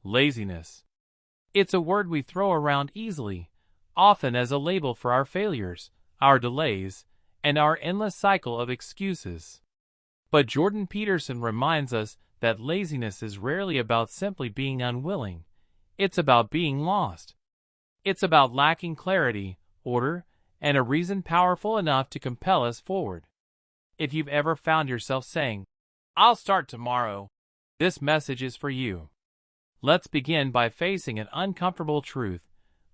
Laziness. It's a word we throw around easily, often as a label for our failures, our delays, and our endless cycle of excuses. But Jordan Peterson reminds us that laziness is rarely about simply being unwilling. It's about being lost. It's about lacking clarity, order, and a reason powerful enough to compel us forward. If you've ever found yourself saying, "I'll start tomorrow," this message is for you. Let's begin by facing an uncomfortable truth.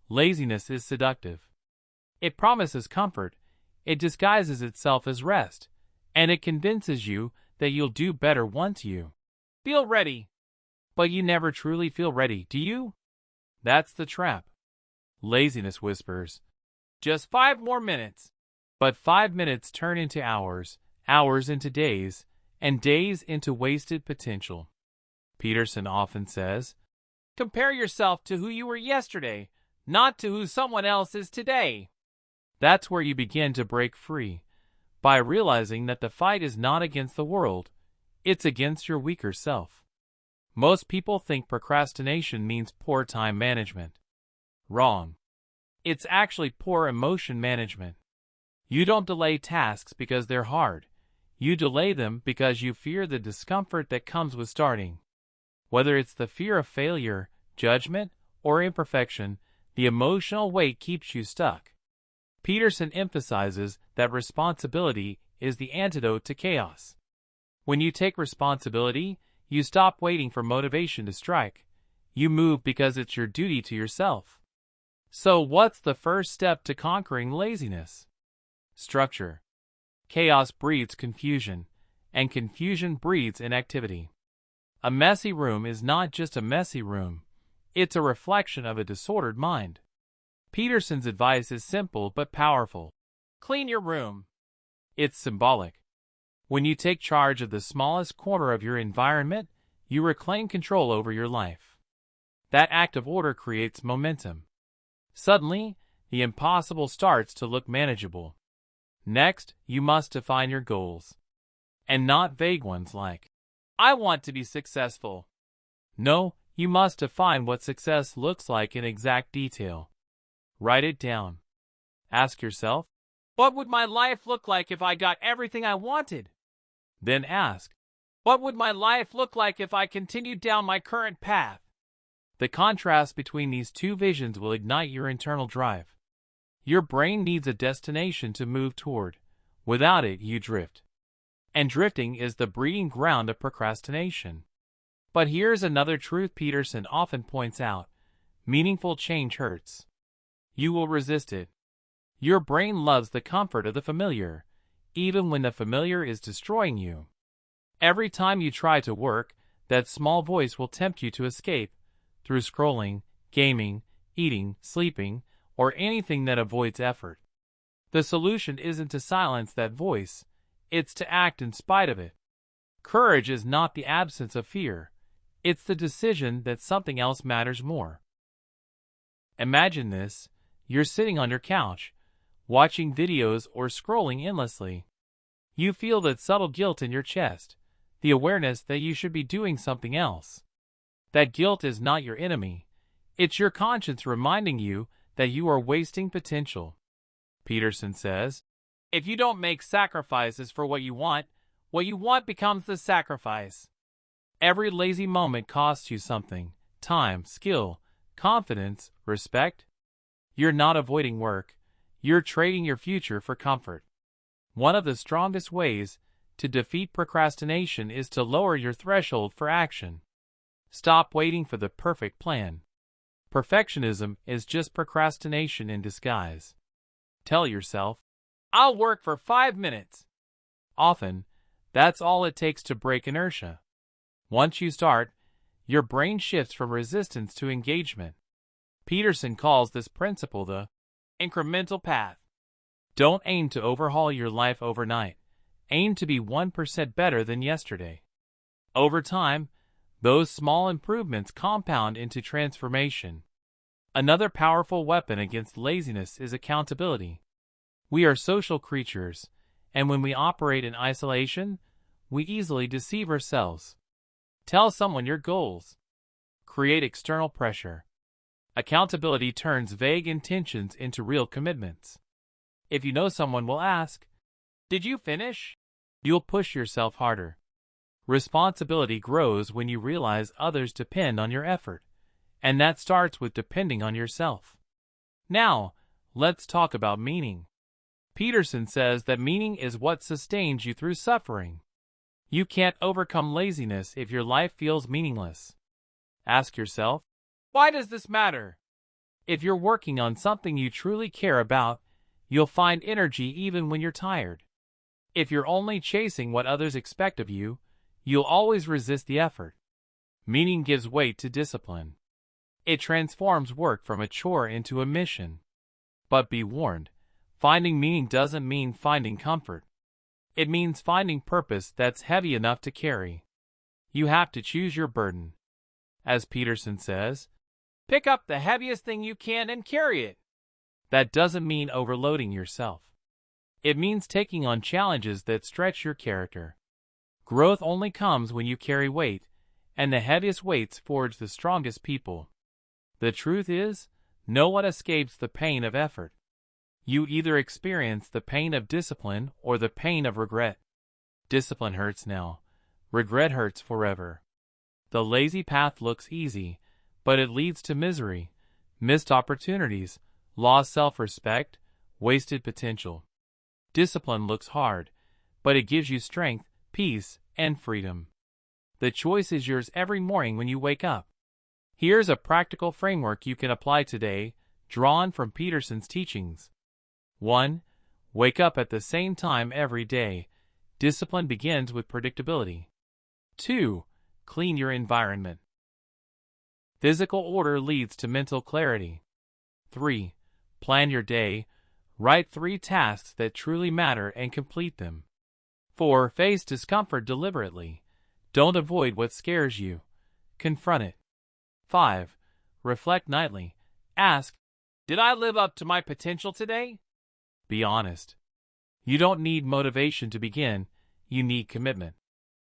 Laziness is seductive. It promises comfort, it disguises itself as rest, and it convinces you that you'll do better once you feel ready. But you never truly feel ready, do you? That's the trap. Laziness whispers, "Just 5 more minutes." But 5 minutes turn into hours, hours into days, and days into wasted potential. Peterson often says, "Compare yourself to who you were yesterday, not to who someone else is today." That's where you begin to break free, by realizing that the fight is not against the world, it's against your weaker self. Most people think procrastination means poor time management. Wrong. It's actually poor emotion management. You don't delay tasks because they're hard. You delay them because you fear the discomfort that comes with starting. Whether it's the fear of failure, judgment, or imperfection, the emotional weight keeps you stuck. Peterson emphasizes that responsibility is the antidote to chaos. When you take responsibility, you stop waiting for motivation to strike. You move because it's your duty to yourself. So what's the first step to conquering laziness? Structure. Chaos breeds confusion, and confusion breeds inactivity. A messy room is not just a messy room, it's a reflection of a disordered mind. Peterson's advice is simple but powerful. Clean your room. It's symbolic. When you take charge of the smallest corner of your environment, you reclaim control over your life. That act of order creates momentum. Suddenly, the impossible starts to look manageable. Next, you must define your goals. And not vague ones like, "I want to be successful." No, you must define what success looks like in exact detail. Write it down. Ask yourself, what would my life look like if I got everything I wanted? Then ask, what would my life look like if I continued down my current path? The contrast between these two visions will ignite your internal drive. Your brain needs a destination to move toward. Without it, you drift. And drifting is the breeding ground of procrastination. But here's another truth Peterson often points out. Meaningful change hurts. You will resist it. Your brain loves the comfort of the familiar, even when the familiar is destroying you. Every time you try to work, that small voice will tempt you to escape, through scrolling, gaming, eating, sleeping, or anything that avoids effort. The solution isn't to silence that voice, it's to act in spite of it. Courage is not the absence of fear, it's the decision that something else matters more. Imagine this, you're sitting on your couch, watching videos or scrolling endlessly. You feel that subtle guilt in your chest, the awareness that you should be doing something else. That guilt is not your enemy, it's your conscience reminding you that you are wasting potential. Peterson says, if you don't make sacrifices for what you want becomes the sacrifice. Every lazy moment costs you something: time, skill, confidence, respect. You're not avoiding work, you're trading your future for comfort. One of the strongest ways to defeat procrastination is to lower your threshold for action. Stop waiting for the perfect plan. Perfectionism is just procrastination in disguise. Tell yourself, I'll work for 5 minutes. Often, that's all it takes to break inertia. Once you start, your brain shifts from resistance to engagement. Peterson calls this principle the incremental path. Don't aim to overhaul your life overnight. Aim to be 1% better than yesterday. Over time, those small improvements compound into transformation. Another powerful weapon against laziness is accountability. We are social creatures, and when we operate in isolation, we easily deceive ourselves. Tell someone your goals. create external pressure. Accountability turns vague intentions into real commitments. If you know someone will ask, "Did you finish?" you'll push yourself harder. Responsibility grows when you realize others depend on your effort, and that starts with depending on yourself. Now, let's talk about meaning. Peterson says that meaning is what sustains you through suffering. You can't overcome laziness if your life feels meaningless. Ask yourself, why does this matter? If you're working on something you truly care about, you'll find energy even when you're tired. If you're only chasing what others expect of you, you'll always resist the effort. Meaning gives weight to discipline. It transforms work from a chore into a mission. But be warned, finding meaning doesn't mean finding comfort. It means finding purpose that's heavy enough to carry. You have to choose your burden. As Peterson says, pick up the heaviest thing you can and carry it. That doesn't mean overloading yourself. It means taking on challenges that stretch your character. Growth only comes when you carry weight, and the heaviest weights forge the strongest people. The truth is, no one escapes the pain of effort. You either experience the pain of discipline or the pain of regret. Discipline hurts now. Regret hurts forever. The lazy path looks easy, but it leads to misery, missed opportunities, lost self-respect, wasted potential. Discipline looks hard, but it gives you strength, peace, and freedom. The choice is yours every morning when you wake up. Here's a practical framework you can apply today, drawn from Peterson's teachings. 1. Wake up at the same time every day. Discipline begins with predictability. 2. Clean your environment. Physical order leads to mental clarity. 3. Plan your day. Write 3 tasks that truly matter and complete them. 4. Face discomfort deliberately. Don't avoid what scares you. Confront it. 5. Reflect nightly. Ask, did I live up to my potential today? Be honest. You don't need motivation to begin, you need commitment.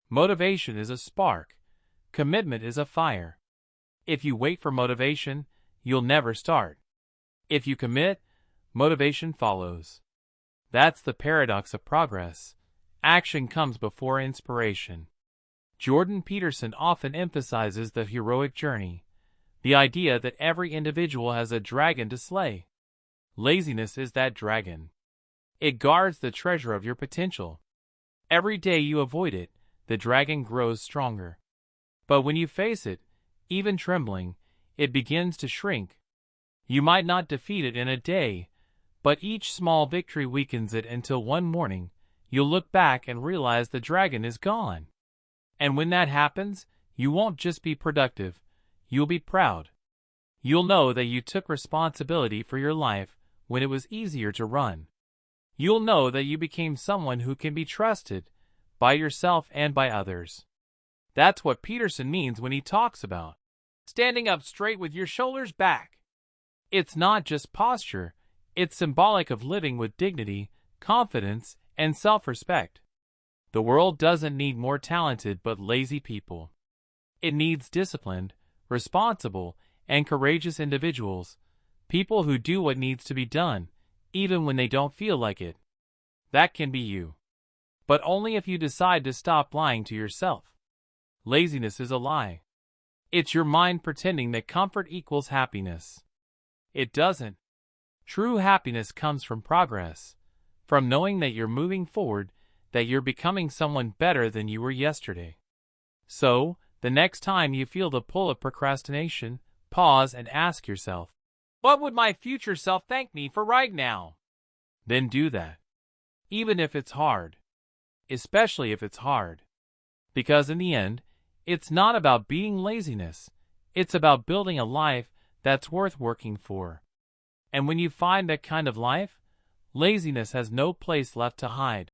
Motivation is a spark. Commitment is a fire. If you wait for motivation, you'll never start. If you commit, motivation follows. That's the paradox of progress. Action comes before inspiration. Jordan Peterson often emphasizes the heroic journey, the idea that every individual has a dragon to slay. Laziness is that dragon. It guards the treasure of your potential. Every day you avoid it, the dragon grows stronger. But when you face it, even trembling, it begins to shrink. You might not defeat it in a day, but each small victory weakens it until one morning, you'll look back and realize the dragon is gone. And when that happens, you won't just be productive, you'll be proud. You'll know that you took responsibility for your life when it was easier to run. You'll know that you became someone who can be trusted, by yourself and by others. That's what Peterson means when he talks about standing up straight with your shoulders back. It's not just posture, it's symbolic of living with dignity, confidence, and self-respect. The world doesn't need more talented but lazy people. It needs disciplined, responsible, and courageous individuals, people who do what needs to be done, even when they don't feel like it. That can be you. But only if you decide to stop lying to yourself. Laziness is a lie. It's your mind pretending that comfort equals happiness. It doesn't. True happiness comes from progress, from knowing that you're moving forward, that you're becoming someone better than you were yesterday. So, the next time you feel the pull of procrastination, pause and ask yourself, what would my future self thank me for right now? Then do that. Even if it's hard. Especially if it's hard. Because in the end, it's not about beating laziness. It's about building a life that's worth working for. And when you find that kind of life, laziness has no place left to hide.